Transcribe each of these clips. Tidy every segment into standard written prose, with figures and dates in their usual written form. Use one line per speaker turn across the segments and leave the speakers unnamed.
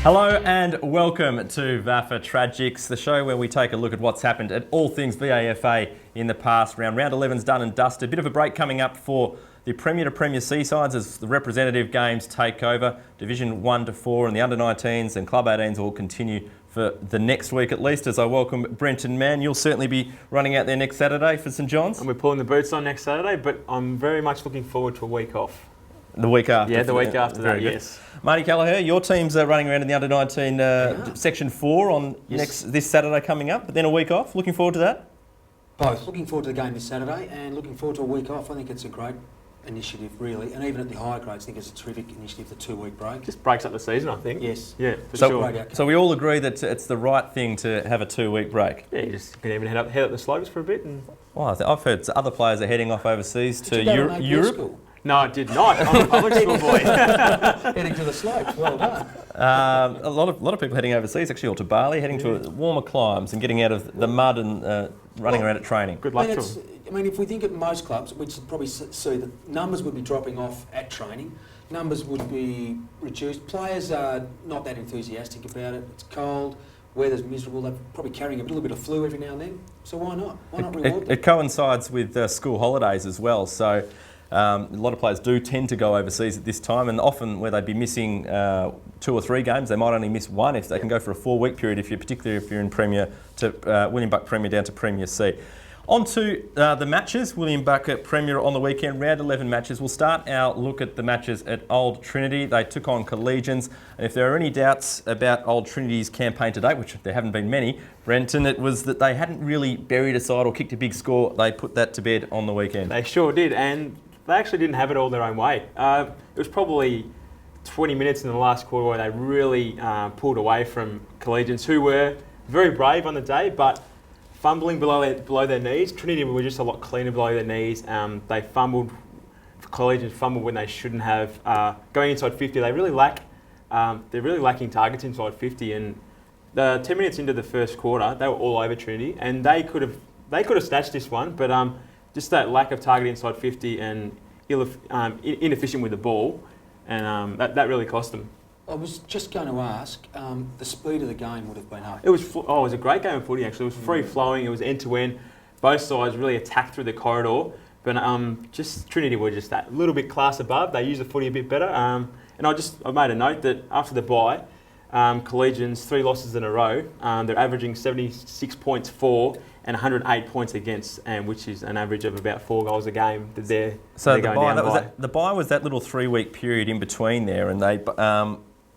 Hello and welcome to VAFA Tragics, the show where we take a look at what's happened at all things VAFA in the past round. Round 11's done and dusted. A bit of a break coming up for the Premier to Premier C sides as the representative games take over. Division 1 to 4 and the under-19s and Club 18s will continue for the next week at least, as I welcome Brenton Mann. You'll certainly be running out there next Saturday for St John's.
And we're pulling the boots on next Saturday, but I'm very much looking forward to a week off.
The week after?
Yeah, the week after that, yes.
Marty Callagher, your team's running around in the under-19 Section 4 on this Saturday coming up, but then a week off. Looking forward to that?
Both. Looking forward to the game this Saturday and looking forward to a week off. I think it's a great initiative, really, and even at the higher grades, I think it's a terrific initiative, the 2-week break.
Just breaks up the season, I think.
Yes.
Yeah, for sure.
So we all agree that it's the right thing to have a 2-week break?
Yeah, you just can even head up the slopes for a bit. And
well, I've heard other players are heading off overseas to Europe.
No, I did not. I'm a public school boy.
Heading to the slopes, well done.
A lot of people heading overseas, actually, or to Bali, heading to warmer climes and getting out of the mud and running around at training.
Good luck to them.
I mean, if we think at most clubs, which would probably see that numbers would be dropping off at training, numbers would be reduced. Players are not that enthusiastic about it. It's cold, weather's miserable. They're probably carrying a little bit of flu every now and then. So why not? Why not reward them?
It coincides with school holidays as well. So a lot of players do tend to go overseas at this time, and often where they'd be missing 2 or 3 games, they might only miss 1 if they can go for a 4-week period, particularly if you're in Premier to William Buck Premier down to Premier C. On to the matches. William Buck at Premier on the weekend, round 11 matches. We'll start our look at the matches at Old Trinity. They took on Collegians, and if there are any doubts about Old Trinity's campaign to date, which there haven't been many, Brenton, it was that they hadn't really buried a side or kicked a big score. They put that to bed on the weekend.
They sure did, and they actually didn't have it all their own way. It was probably 20 minutes in the last quarter where they really pulled away from Collegians, who were very brave on the day, but fumbling below their knees. Trinity were just a lot cleaner below their knees. They fumbled. Collegians fumbled when they shouldn't have. Going inside 50, they really lack. They're really lacking targets inside 50. And 10 minutes into the first quarter, they were all over Trinity, and they could have snatched this one, but just that lack of target inside 50 and inefficient with the ball, and that really cost them.
I was just going to ask, the speed of the game would have been up.
It was a great game of footy, actually. It was free-flowing, it was end-to-end. Both sides really attacked through the corridor, but just Trinity were just that little bit class above. They used the footy a bit better. And I made a note that after the bye, Collegians, 3 losses in a row, they're averaging 76 points for and 108 points against, which is an average of about 4 goals a game that they're going down by.
The bye was that little 3-week period in between there, and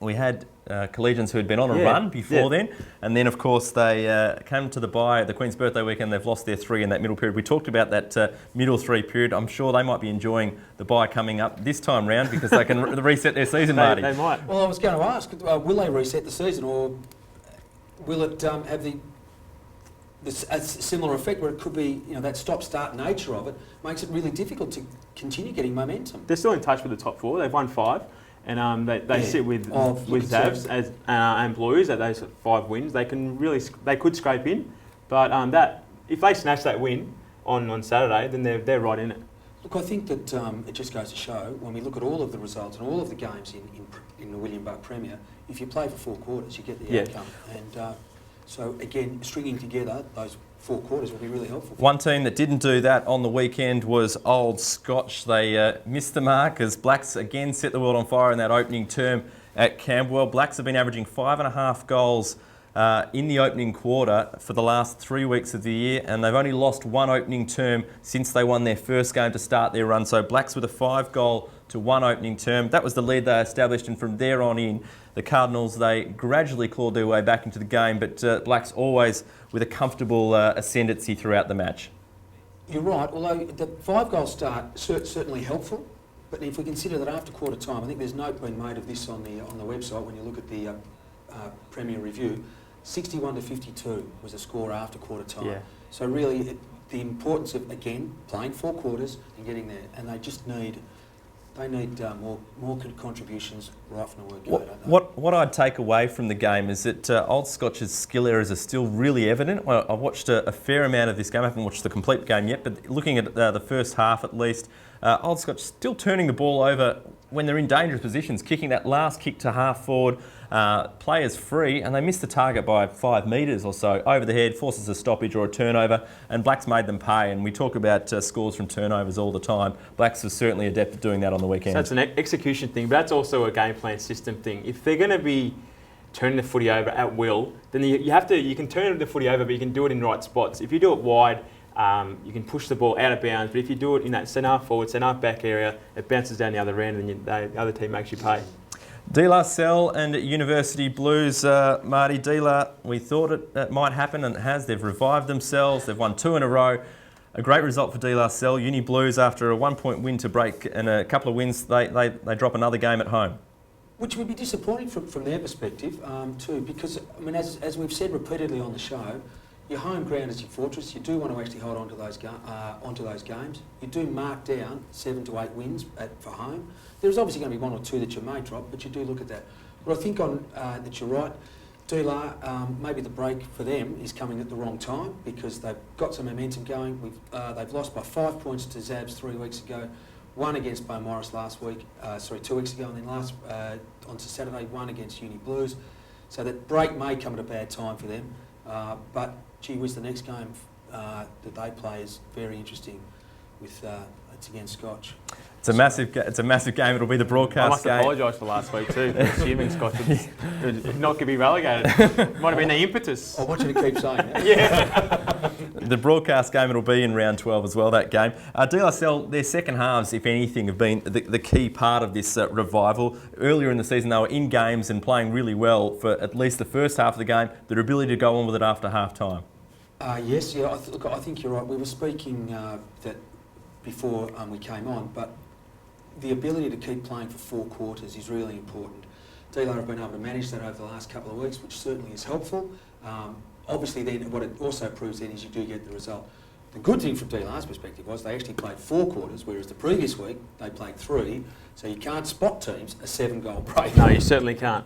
we had Collegians who had been on a run before then, and then of course they came to the bye at the Queen's birthday weekend. They've lost their 3 in that middle period. We talked about that middle 3 period. I'm sure they might be enjoying the bye coming up this time round because they can reset their season, Marty.
They might.
Well, I was going to ask, will they reset the season, or will it have a similar effect where it could be, that stop-start nature of it makes it really difficult to continue getting momentum?
They're still in touch with the top 4. They've won 5. And they sit with Zavs and Blues at those 5 wins. They could scrape in, but if they snatch that win on Saturday, then they're right in it.
Look, I think that it just goes to show when we look at all of the results and all of the games in the William Buck Premier, if you play for 4 quarters, you get the outcome. And so again, stringing together those 4 quarters will be really helpful.
One team that didn't do that on the weekend was Old Scotch. They missed the mark as Blacks again set the world on fire in that opening term at Camberwell. Blacks have been averaging 5.5 goals in the opening quarter for the last 3 weeks of the year, and they've only lost 1 opening term since they won their first game to start their run. So Blacks with a 5-goal to 1 opening term. That was the lead they established, and from there on in, the Cardinals, they gradually clawed their way back into the game, but Blacks always with a comfortable ascendancy throughout the match.
You're right, although the 5-goal start certainly helpful, but if we consider that after quarter time, I think there's note being made of this on the website when you look at the Premier Review, 61 to 52 was the score after quarter time.
Yeah.
So really, the importance of, again, playing 4 quarters and getting there, and they just need more contributions right from the word go.
What I'd take away from the game is that Old Scotch's skill errors are still really evident. I've watched a fair amount of this game. I haven't watched the complete game yet, but looking at the first half at least, Old Scotch still turning the ball over when they're in dangerous positions, kicking that last kick to half forward, players free, and they missed the target by 5 metres or so over the head, forces a stoppage or a turnover, and Blacks made them pay. And we talk about scores from turnovers all the time. Blacks was certainly adept at doing that on the weekend.
So that's an execution thing, but that's also a game plan system thing. If they're going to be turning the footy over at will, then you can turn the footy over, but you can do it in the right spots. If you do it wide, you can push the ball out of bounds, but if you do it in that centre forward, centre back area, it bounces down the other end and the other team makes you pay.
De La Salle and University Blues, Marty. De La, we thought it might happen, and it has. They've revived themselves. They've won 2 in a row. A great result for De La Salle. Uni Blues, after a 1-point win to break and a couple of wins, they drop another game at home.
Which would be disappointing from their perspective too, because I mean, as we've said repeatedly on the show, your home ground is your fortress. You do want to actually hold on to those games. You do mark down 7 to 8 wins for home. There's obviously going to be 1 or 2 that you may drop, but you do look at that. But I think that you're right. De La, maybe the break for them is coming at the wrong time because they've got some momentum going. They've lost by 5 points to Zabs 3 weeks ago, 1 against Beaumaris 2 weeks ago, and then on Saturday, 1 against Uni Blues. So that break may come at a bad time for them. But gee whiz, the next game that they play is very interesting. It's against Scotch.
It's a massive game. It'll be the broadcast game.
I must apologise for last week too, assuming Scotch would not going to be relegated. Might have been the impetus.
I want you to keep saying that.
Yeah.
The broadcast game, it'll be in round 12 as well, that game. De La Salle, their second halves, if anything, have been the key part of this revival. Earlier in the season, they were in games and playing really well for at least the first half of the game. Their ability to go on with it after half-time.
Yes, yeah, I think you're right. We were speaking that before we came on, but the ability to keep playing for 4 quarters is really important. De La have been able to manage that over the last couple of weeks, which certainly is helpful. Obviously, then what it also proves then is you do get the result. The good thing from De La's perspective was they actually played 4 quarters, whereas the previous week they played 3. So you can't spot teams a 7-goal break.
No, you certainly can't.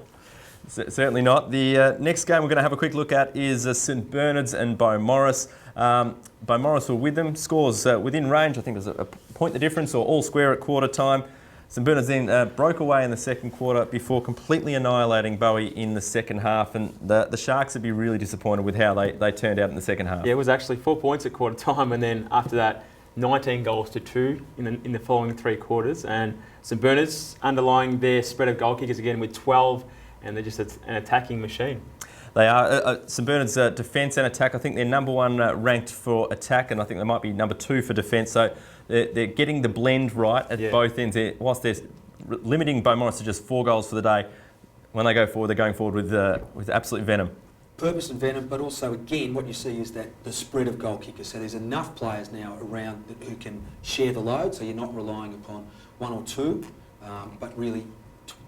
Certainly not. The next game we're going to have a quick look at is St Bernard's and Beaumaris. Beaumaris were with them. Scores within range. I think there's a point the difference, or all square at quarter time. St Bernard's then broke away in the second quarter before completely annihilating Bowie in the second half, and the Sharks would be really disappointed with how they turned out in the second half.
Yeah, it was actually 4 points at quarter time, and then after that, 19 goals to 2 in the following 3 quarters. And St Bernard's underlying their spread of goal kickers again with 12, and they're just an attacking machine.
They are. St Bernard's defence and attack, I think they're number 1 ranked for attack, and I think they might be number 2 for defence. So they're getting the blend right at both ends. Whilst they're limiting Beaumaris to just 4 goals for the day, when they go forward, they're going forward with absolute venom.
Purpose and venom, but also, again, what you see is that the spread of goal kickers. So there's enough players now around who can share the load, so you're not relying upon 1 or 2, but really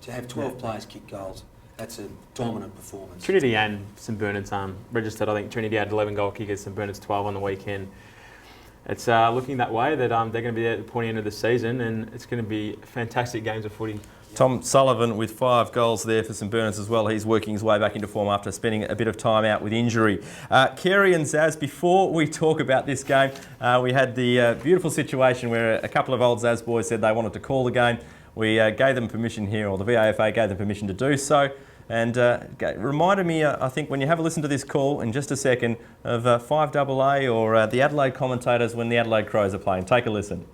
to have 12 players kick goals. That's a dominant performance.
Trinity and St Bernard's registered. I think Trinity had 11 goal kickers, St Bernard's 12 on the weekend. It's looking that way that they're going to be there at the pointy end of the season, and it's going to be fantastic games of footy.
Tom Sullivan with 5 goals there for St Bernard's as well. He's working his way back into form after spending a bit of time out with injury. Kerry and Zaz, before we talk about this game, we had the beautiful situation where a couple of old Zaz boys said they wanted to call the game. We gave them permission here, or the VAFA gave them permission to do so. And reminded me, I think, when you have a listen to this call in just a second, of 5AA or the Adelaide commentators when the Adelaide Crows are playing. Take a listen.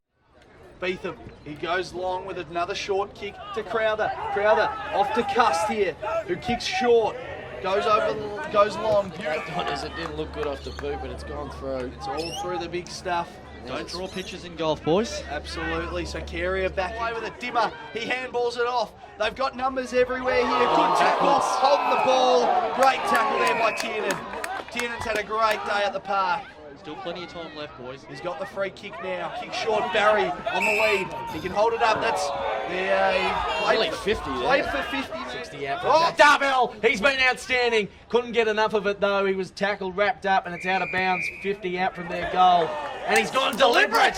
Beetham, he goes long with another short kick to Crowther. Crowther off to Cust here, who kicks short. Goes long.
It didn't look good off the boot, but it's gone through.
It's all through the big stuff.
Don't draw pitches in golf, boys.
Absolutely. So Carey back away with a dimmer. He handballs it off. They've got numbers everywhere here. Good tackle. Holding the ball. Great tackle there by Tiernan's. Tiernan's had a great day at the park.
Still plenty of time left, boys.
He's got the free kick now. Kick short. Barry on the lead. He can hold it up. That's
only 50 there.
Played for 50.
60 out.
Oh, Darvell! He's been outstanding. Couldn't get enough of it though. He was tackled, wrapped up, and it's out of bounds. 50 out from their goal. And he's gone deliberate.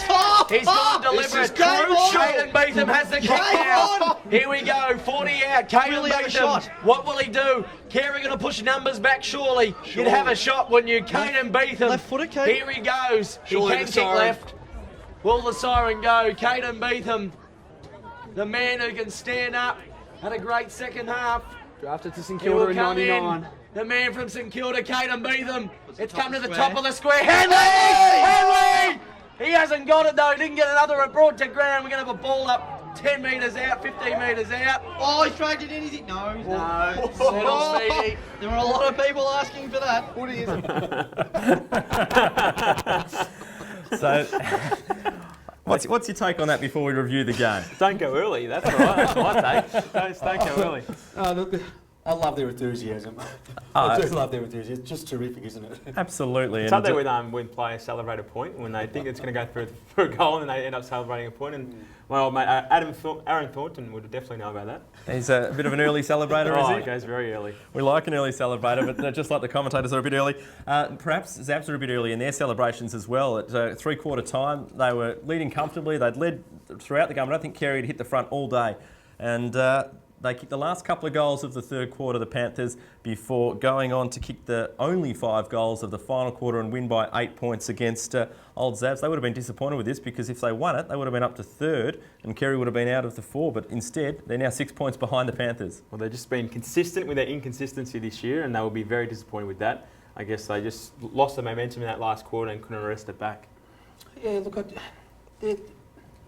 He's gone deliberate. Caden Beetham has the kick now. Here we go. 40 out. Caden Beetham. What will he do? Carey going to push numbers back, surely. You'd have a shot, wouldn't you? Caden Beetham.
Left footed, Kate.
Here he goes.
Surely
he can kick left. Will the siren go? Caden Beetham, the man who can stand up, had a great second half.
Drafted to St
He will
Kilda in
come
99.
in. The man from St Kilda, Caden Beetham. It's come to the top of the square. Henley! He hasn't got it though. Didn't get another. It brought to ground. We're going to have a ball up 10 metres out, 15 metres out.
Oh, he's dragged it in, is he? No, he's not.
No, settle Speedy.
There were a lot of people asking for that. What is it?
So, what's your take on that before we review the game?
Don't go early. That's all right. That's my take. Don't go early.
I love their enthusiasm.
Oh,
I do love their enthusiasm. It's just terrific, isn't it?
Absolutely.
It's up there with when players celebrate a point when they think it's going to go through for a goal and they end up celebrating a point. And my old mate Aaron Thornton would definitely know about that.
He's a bit of an early celebrator, is
Oh,
he?
it goes very early.
We like an early celebrator, but just like the commentators are a bit early. Perhaps Zabs are a bit early in their celebrations as well. At three-quarter time, they were leading comfortably. They'd led throughout the game. I don't think Carey had hit the front all day. And they kicked the last couple of goals of the third quarter, the Panthers, before going on to kick the only 5 goals of the final quarter and win by 8 points against Old Zabs. They would have been disappointed with this because if they won it, they would have been up to third and Carey would have been out of the 4. But instead, they're now 6 points behind the Panthers.
Well, they've just been consistent with their inconsistency this year and they will be very disappointed with that. I guess they just lost the momentum in that last quarter and couldn't arrest it back.
Yeah, look, there are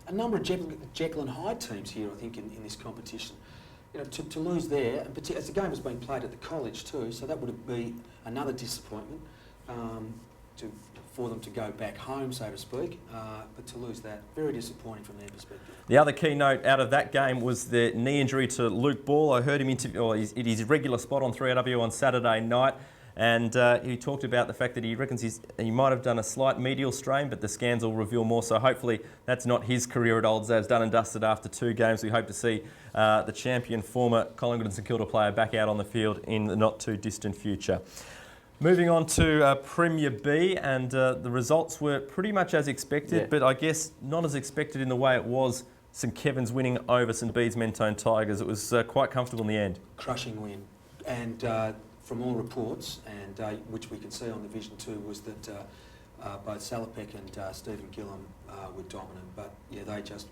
a number of Jekyll and Hyde teams here, I think, in this competition. You know, to lose there, and as the game was being played at the college too, so that would be another disappointment for them to go back home, so to speak. But to lose that, very disappointing from their perspective.
The other key note out of that game was the knee injury to Luke Ball. I heard him interview, his regular spot on 3AW on Saturday night. And he talked about the fact that he reckons he might have done a slight medial strain, but the scans will reveal more. So hopefully that's not his career at Old Zabs done and dusted after 2 games. We hope to see the champion former Collingwood and St Kilda player back out on the field in the not too distant future. Moving on to Premier B, and the results were pretty much as expected, but I guess not as expected in the way it was St Kevin's winning over St Bede's Mentone Tigers. It was quite comfortable in the end.
Crushing win. And from all reports, and which we can see on the Vision 2, was that both Salopek and Stephen Gillam were dominant. But yeah, they just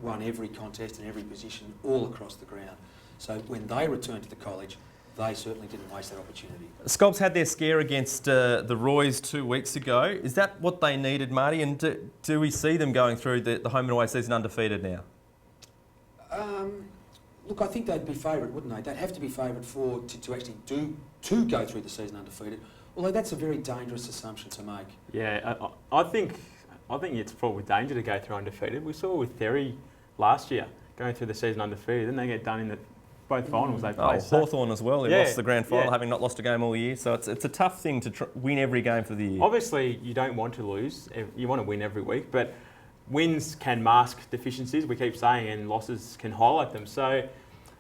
won every contest and every position all across the ground. So when they returned to the college, they certainly didn't waste that opportunity.
Scobbs had their scare against the Roys 2 weeks ago. Is that what they needed, Marty? And do we see them going through the home and away season undefeated now?
Look, I think they'd be favourite, wouldn't they? They'd have to be favourite to actually go through the season undefeated. Although that's a very dangerous assumption to make.
Yeah, I think it's fraught with danger to go through undefeated. We saw with Therry last year going through the season undefeated, then they get done in both finals they play.
Hawthorn as well. They lost the grand final, having not lost a game all year. So it's a tough thing to win every game for the year.
Obviously, you don't want to lose. You want to win every week, but wins can mask deficiencies, we keep saying, and losses can highlight them. So,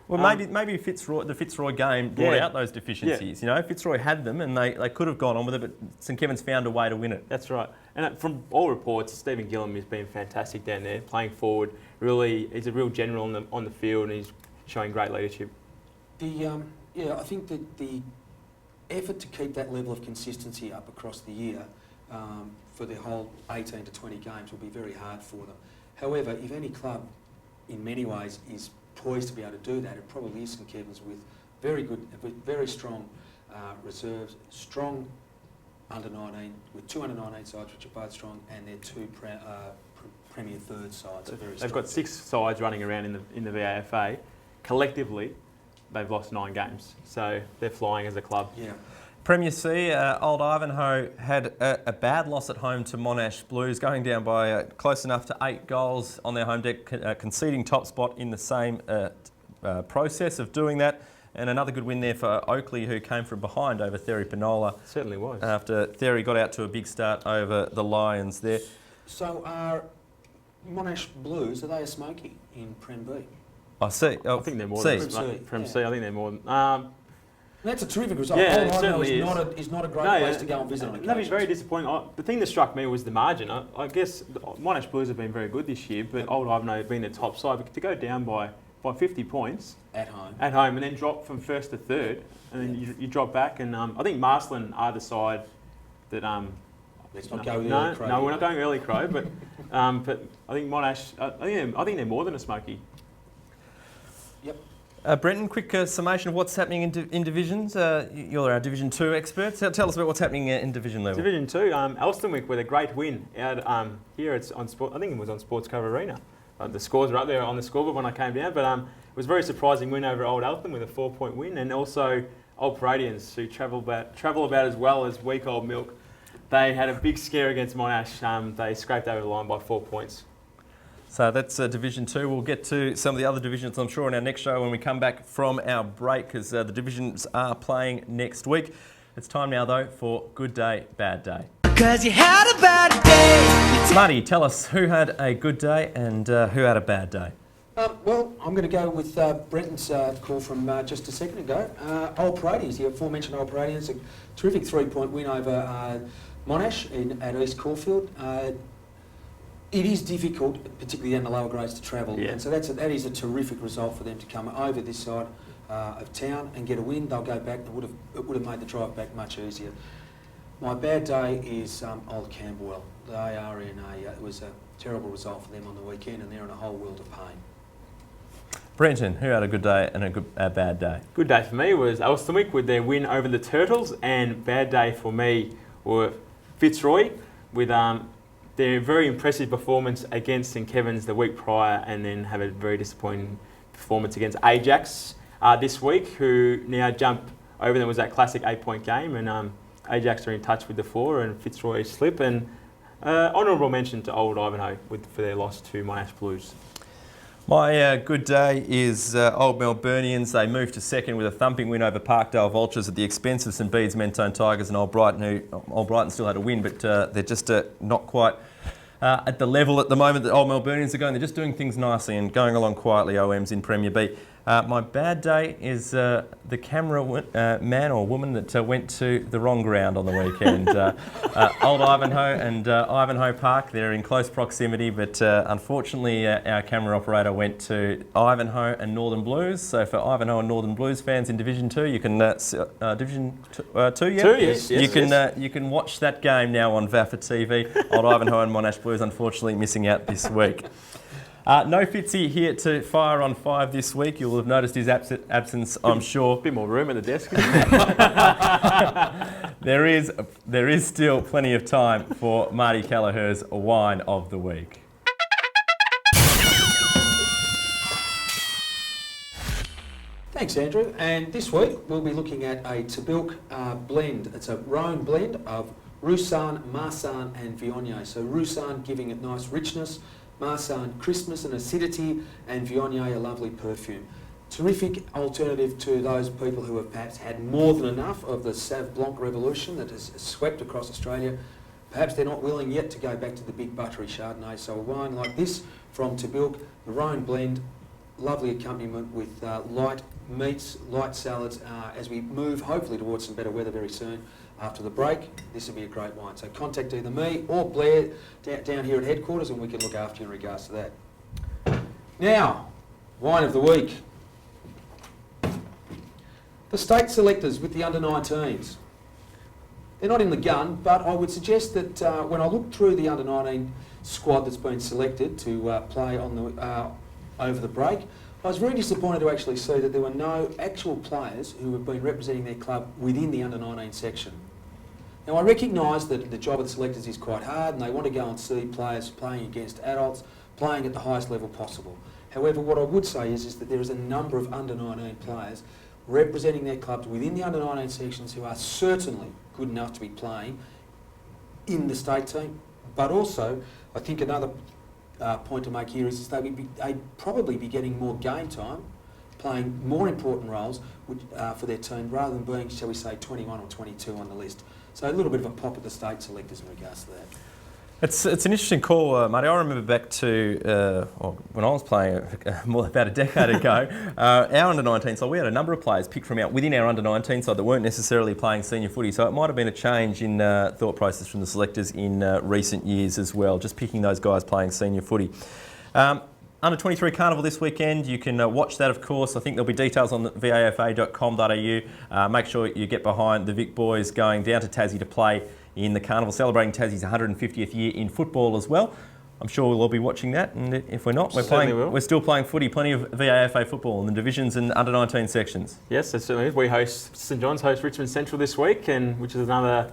well, maybe the Fitzroy game brought out those deficiencies. You know, Fitzroy had them and they could have gone on with it, but St Kevin's found a way to win it.
That's right. And from all reports, Stephen Gillam has been fantastic down there, playing forward. Really, he's a real general on the field and he's showing great leadership.
I think that the effort to keep that level of consistency up across the year for the whole 18 to 20 games will be very hard for them. However, if any club in many ways is poised to be able to do that, it probably is St Kevin's, with very strong reserves, strong under-19, with 2 under-19 sides which are both strong, and their 2 Premier third sides are very strong.
They've got 6 sides running around in the VAFA. Collectively, they've lost 9 games, so they're flying as a club.
Yeah.
Premier C, Old Ivanhoe had a bad loss at home to Monash Blues, going down by close enough to 8 goals on their home deck, conceding top spot in the same process of doing that. And another good win there for Oakley, who came from behind over Therry Penola.
Certainly was.
After Therry got out to a big start over the Lions there.
So are Monash Blues, are they a smoky in Prem B?
I see.
I think they're more
C.
than Prem C. I think they're more than...
That's a terrific result.
Yeah,
Old
it
Ivanhoe
certainly
is not a great place to go and visit on occasion.
That was very disappointing. The thing that struck me was the margin. I guess Monash Blues have been very good this year, but Old Ivanhoe have been the top side. But to go down by 50 points
at home,
and then drop from first to third, and then you drop back. And I think Marsland are the side that...
Let's not go early crow.
No, we're not going early crow, but But I think Monash, I think they're more than a smoky.
Yep.
Brenton, quick summation of what's happening in divisions. You're our Division 2 expert. So tell us about what's happening in Division level.
Division 2, Elstonwick with a great win out here. It's on Sport. I think it was on Sports Cover Arena. The scores were up there on the scoreboard when I came down, but it was a very surprising win over Old Eltham with a 4-point win, and also Old Paradians, who travel about as well as Week Old Milk. They had a big scare against Monash. They scraped over the line by 4 points.
So that's Division 2. We'll get to some of the other divisions, I'm sure, in our next show when we come back from our break, because the divisions are playing next week. It's time now, though, for Good Day, Bad Day.
Because you had a bad day.
Marty, tell us who had a good day and who had a bad day.
Well, I'm going to go with Brenton's call from just a second ago. Old Paradians, the aforementioned Old Paradians, a terrific 3-point win over Monash at East Caulfield. It is difficult, particularly in the lower grades, to travel, and so that is a terrific result for them to come over this side of town and get a win. They'll go back. It would have made the drive back much easier. My bad day is Old Camberwell. They are in it was a terrible result for them on the weekend, and they're in a whole world of pain.
Brenton, who had a good day and a bad day?
Good day for me was Elstonwick with their win over the Turtles, and bad day for me were Fitzroy with their very impressive performance against St Kevin's the week prior, and then have a very disappointing performance against Ajax this week, who now jump over them. Was that classic 8-point game, and Ajax are in touch with the 4 and Fitzroy slip, and honourable mention to Old Ivanhoe for their loss to Monash Blues.
My good day is Old Melburnians. They moved to second with a thumping win over Parkdale Vultures at the expense of St Bede's Mentone Tigers and Old Brighton, Old Brighton still had a win, but they're just not quite at the level at the moment that Old Melburnians are going. They're just doing things nicely and going along quietly, OMs in Premier B. My bad day is the camera man or woman that went to the wrong ground on the weekend. Old Ivanhoe and Ivanhoe Park, they're in close proximity, but unfortunately our camera operator went to Ivanhoe and Northern Blues. So for Ivanhoe and Northern Blues fans in Division 2, you can Division 2, yeah?
2, yes.
You can watch that game now on VAFA TV. Old Ivanhoe and Monash Blues unfortunately missing out this week. No Fitzy here to fire on 5 this week. You'll have noticed his absence, I'm sure.
A bit more room at the desk.
There is still plenty of time for Marty Kelleher's Wine of the Week.
Thanks, Andrew. And this week we'll be looking at a Tabilk blend. It's a Rhone blend of Roussanne, Marsanne and Viognier. So Roussanne giving it nice richness, Marsanne crispness and acidity, and Viognier a lovely perfume. Terrific alternative to those people who have perhaps had more than enough of the Sauv Blanc revolution that has swept across Australia. Perhaps they're not willing yet to go back to the big buttery Chardonnay. So a wine like this from Tabilk, the Rhone blend, lovely accompaniment with light meats, light salads as we move hopefully towards some better weather very soon. After the break, this will be a great wine. So contact either me or Blair down here at headquarters and we can look after you in regards to that. Now, wine of the week. The state selectors with the under-19s. They're not in the gun, but I would suggest that when I look through the under-19 squad that's been selected to play on the over the break, I was very disappointed to actually see that there were no actual players who have been representing their club within the under-19 section. Now I recognise that the job of the selectors is quite hard and they want to go and see players playing against adults, playing at the highest level possible. However, what I would say is that there is a number of under-19 players representing their clubs within the under-19 sections who are certainly good enough to be playing in the state team. But also, I think another point to make here is that they'd probably be getting more game time, playing more important roles for their team rather than being, shall we say, 21 or 22 on the list. So a little bit of a pop at the state selectors in regards to that.
It's an interesting call, Marty. I remember back to when I was playing more than about a decade ago, our under-19 side, we had a number of players picked from within our under-19 side that weren't necessarily playing senior footy. So it might have been a change in thought process from the selectors in recent years as well, just picking those guys playing senior footy. Under-23 Carnival this weekend, you can watch that of course. I think there'll be details on vafa.com.au. Make sure you get behind the Vic boys going down to Tassie to play in the Carnival, celebrating Tassie's 150th year in football as well. I'm sure we'll all be watching that, and if we're not,
Certainly will.
we're still playing footy, plenty of VAFA football in the divisions and under-19 sections.
Yes, it certainly is. We host St John's host Richmond Central this week, and which is another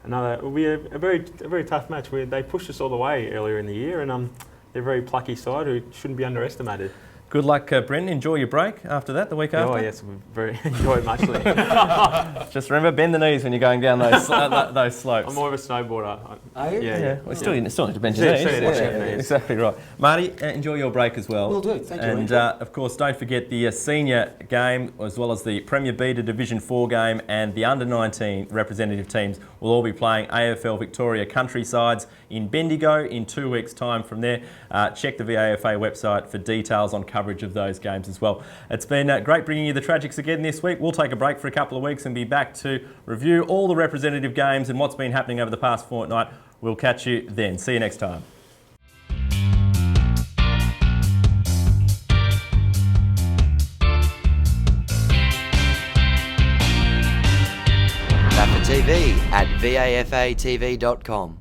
will be a very tough match. They pushed us all the way earlier in the year, and they're a very plucky side who shouldn't be underestimated.
Good luck, Brendan. Enjoy your break after that, the week after.
Oh yes, we very enjoy it muchly.
Just remember, bend the knees when you're going down those those slopes.
I'm more of a snowboarder.
Are you?
Yeah.
Well, still need to bend your
Yeah,
knees.
still need to bend your knees.
Exactly right. Marty, enjoy your break as well.
Will do. Thank you,
And
Andrew.
of course, don't forget the senior game, as well as the Premier Beta Division 4 game, and the under-19 representative teams will all be playing AFL Victoria country sides in Bendigo in 2 weeks' time. From there, check the VAFA website for details on coverage of those games as well. It's been great bringing you the Tragics again this week. We'll take a break for a couple of weeks and be back to review all the representative games and what's been happening over the past fortnight. We'll catch you then. See you next time.
VAFA TV at vafatv.com.